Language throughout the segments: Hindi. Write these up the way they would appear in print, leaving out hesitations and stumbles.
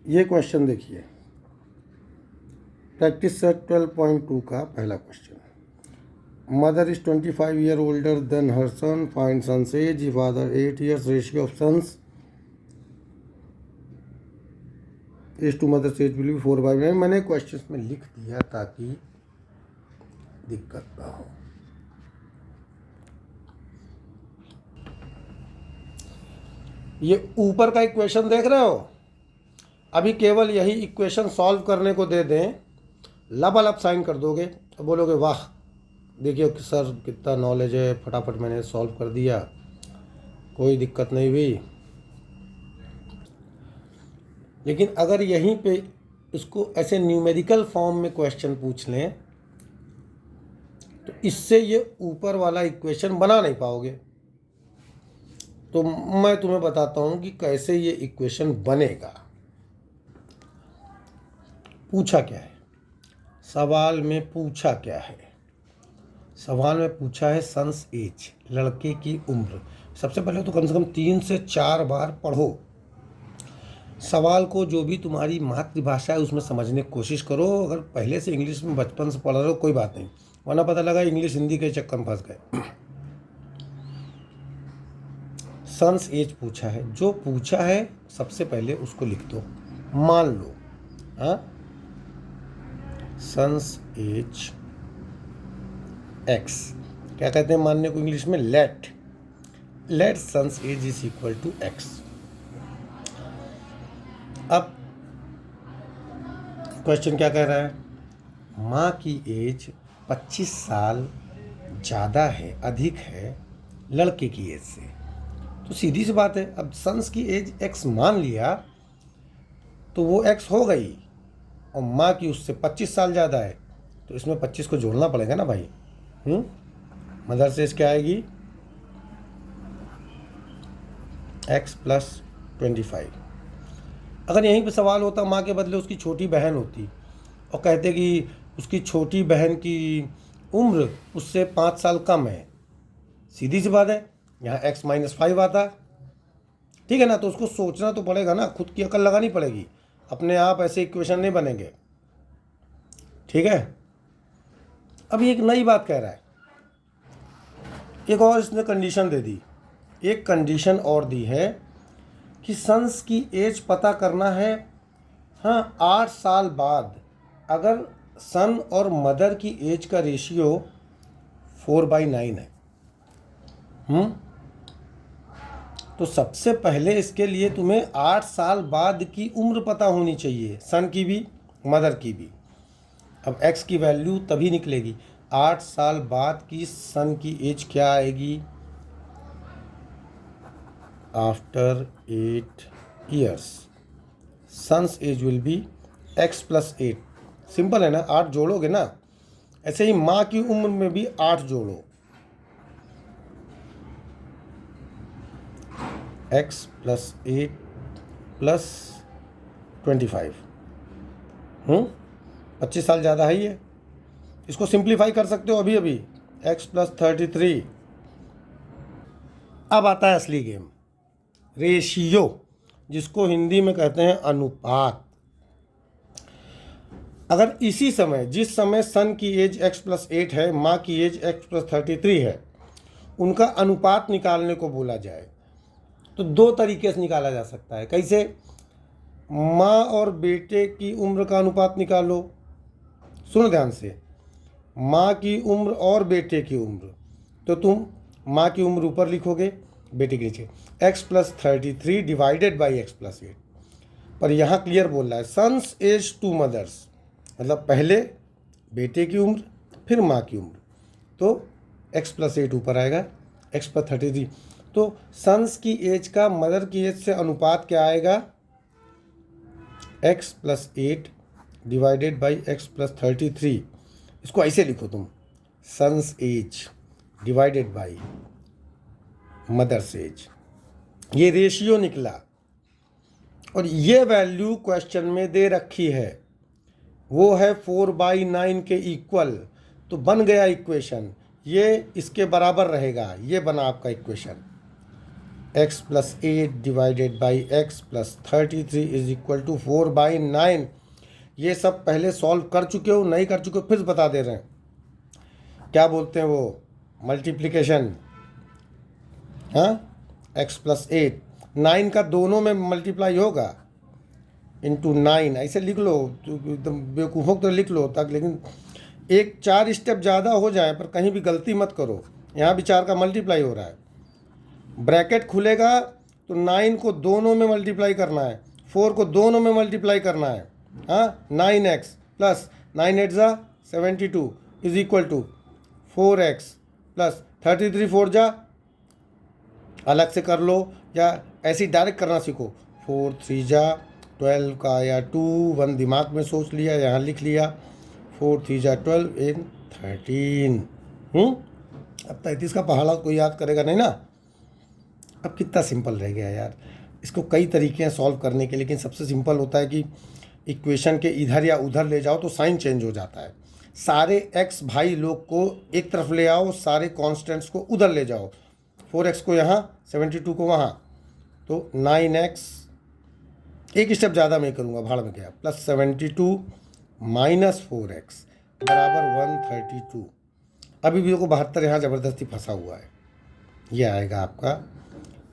ये क्वेश्चन देखिए, प्रैक्टिस सेट 12.2 का पहला question. Mother is 25 year older than her son, find son's age, father 8 years, ratio of son's age to mother age will be 4/9। मैंने क्वेश्चन में लिख दिया ताकि दिक्कत ना हो। ये ऊपर का इक्वेशन देख रहे हो, अभी केवल यही इक्वेशन सॉल्व करने को दे दें, लबालब साइन कर दोगे तो बोलोगे वाह देखिए सर कितना नॉलेज है, फटाफट मैंने सॉल्व कर दिया, कोई दिक्कत नहीं हुई। लेकिन अगर यहीं पे इसको ऐसे न्यूमेरिकल फॉर्म में क्वेश्चन पूछ लें तो इससे ये ऊपर वाला इक्वेशन बना नहीं पाओगे। तो मैं तुम्हें बताता हूँ कि कैसे ये इक्वेशन बनेगा। पूछा क्या है सवाल में, पूछा क्या है सवाल में, पूछा है सन्स एज, लड़के की उम्र। सबसे पहले तो कम से कम 3 से 4 बार पढ़ो सवाल को, जो भी तुम्हारी मातृभाषा है उसमें समझने की कोशिश करो। अगर पहले से इंग्लिश में बचपन से पढ़ रहे हो कोई बात नहीं, वरना पता लगा इंग्लिश हिंदी के चक्कर में फंस गए। सन्स एज पूछा है, जो पूछा है सबसे पहले उसको लिख दो, मान लो। हाँ, सन्स एज एक्स, क्या कहते हैं मानने को इंग्लिश में, let son's age is equal to x. अब क्वेश्चन क्या कह रहा है, माँ की एज 25 साल ज़्यादा है, अधिक है लड़के की एज से। तो सीधी सी बात है, अब सन्स की एज एक्स मान लिया तो वो एक्स हो गई, और माँ की उससे 25 साल ज़्यादा है तो इसमें 25 को जोड़ना पड़ेगा ना भाई। मदर से एज क्या आएगी, एक्स प्लस 25। अगर यहीं पे सवाल होता माँ के बदले उसकी छोटी बहन होती और कहते कि उसकी छोटी बहन की उम्र उससे 5 साल कम है, सीधी सी बात है यहाँ x - 5 आता, ठीक है ना। तो उसको सोचना तो पड़ेगा ना, खुद की अकल लगानी पड़ेगी, अपने आप ऐसे इक्वेशन नहीं बनेंगे, ठीक है। अभी एक नई बात कह रहा है, एक और इसने कंडीशन दे दी, एक कंडीशन और दी है कि सन्स की एज पता करना है। हाँ, 8 साल बाद अगर सन और मदर की एज का रेशियो 4/9 है, तो सबसे पहले इसके लिए तुम्हें 8 साल बाद की उम्र पता होनी चाहिए, सन की भी मदर की भी। अब x की वैल्यू तभी निकलेगी, 8 साल बाद की सन की एज क्या आएगी, after 8 years son's age will be x + 8। Simple है ना, 8 जोड़ोगे ना, ऐसे ही माँ की उम्र में भी 8 जोड़ो, x + 8 + 25। 25 साल ज़्यादा है ये, इसको सिंप्लीफाई कर सकते हो अभी अभी, x + 33। अब आता है असली गेम, रेशियो, जिसको हिंदी में कहते हैं अनुपात। अगर इसी समय, जिस समय सन की एज x + 8 है, माँ की एज x + 33 है, उनका अनुपात निकालने को बोला जाए तो 2 तरीके से निकाला जा सकता है। कैसे, माँ और बेटे की उम्र का अनुपात निकालो, सुनो ध्यान से, माँ की उम्र और बेटे की उम्र, तो तुम माँ की उम्र ऊपर लिखोगे, बेटे के नीचे, x + 33 डिवाइडेड बाई x + 8। पर यहाँ क्लियर बोल रहा है सन्स एज टू मदर्स, मतलब पहले बेटे की उम्र फिर माँ की उम्र, तो x + 8 ऊपर आएगा, x + 33। तो सन्स की एज का मदर की एज से अनुपात क्या आएगा, x + 8 डिवाइडेड बाई x + 33। इसको ऐसे लिखो तुम, son's age divided by mother's age, ये रेशियो निकला। और ये वैल्यू क्वेश्चन में दे रखी है, वो है 4/9 के इक्वल, तो बन गया इक्वेशन, ये इसके बराबर रहेगा, ये बना आपका equation. X plus 8 divided by x plus 33 is equal to 4/9। ये सब पहले सॉल्व कर चुके हो, नहीं कर चुके हो फिर बता दे रहे हैं। क्या बोलते हैं वो, मल्टीप्लिकेशन। हाँ, एक्स प्लस 8, 9 का दोनों में मल्टीप्लाई होगा इंटू 9, ऐसे लिख लो, एकदम बेवकूफ़ों तो लिख लो तक, लेकिन एक 4 स्टेप ज़्यादा हो जाए पर कहीं भी गलती मत करो। यहाँ भी 4 का मल्टीप्लाई हो रहा है, ब्रैकेट खुलेगा तो 9 को दोनों में मल्टीप्लाई करना है, 4 को दोनों में मल्टीप्लाई करना है। हाँ, 9x प्लस 9 8 जा 72 is equal to 4x plus 33 4 जा, अलग से कर लो या ऐसे डायरेक्ट करना सीखो। 4 3 जा 12 का या 2 1 दिमाग में सोच लिया, यहाँ लिख लिया। 4 3 जा 12 इन 13। अब 33 का पहाड़ा कोई याद करेगा नहीं ना। अब कितना सिंपल रह गया यार। इसको कई तरीके हैं सॉल्व करने के, लेकिन सबसे सिंपल होता है कि इक्वेशन के इधर या उधर ले जाओ तो साइन चेंज हो जाता है। सारे एक्स भाई लोग को एक तरफ ले आओ, सारे कांस्टेंट्स को उधर ले जाओ। 4x को यहाँ, 72 को वहाँ, तो 9x, एक स्टेप ज़्यादा मैं करूँगा, भाड़ में गया, प्लस 72 माइनस 4x बराबर 132। अभी भी को 72 यहाँ ज़बरदस्ती फंसा हुआ है। ये आएगा आपका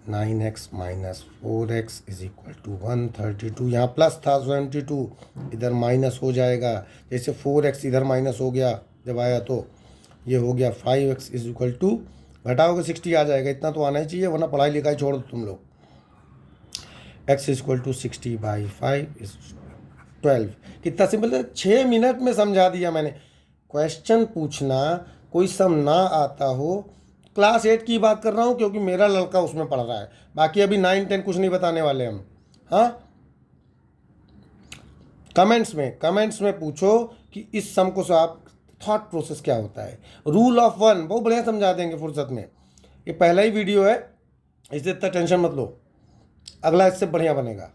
9x minus 4x is equal to 132। यहाँ प्लस था 72, इधर माइनस हो जाएगा, जैसे 4x इधर माइनस हो गया जब आया तो ये हो गया 5x इज इक्वल टू, घटाओगे 60 आ जाएगा। इतना तो आना ही चाहिए, वरना पढ़ाई लिखाई छोड़ दो तुम लोग। x is equal to 60/5 is 12। कितना सिंपल है, 6 मिनट में समझा दिया मैंने। क्वेश्चन पूछना कोई सम ना आता हो, क्लास 8 की बात कर रहा हूँ क्योंकि मेरा लड़का उसमें पढ़ रहा है, बाकी अभी 9 10 कुछ नहीं बताने वाले हम। हाँ, कमेंट्स में पूछो कि इस सम को आप थॉट प्रोसेस क्या होता है। रूल ऑफ 1 बहुत बढ़िया समझा देंगे फुर्सत में। ये पहला ही वीडियो है, इससे इतना टेंशन मत लो, अगला इससे बढ़िया बनेगा।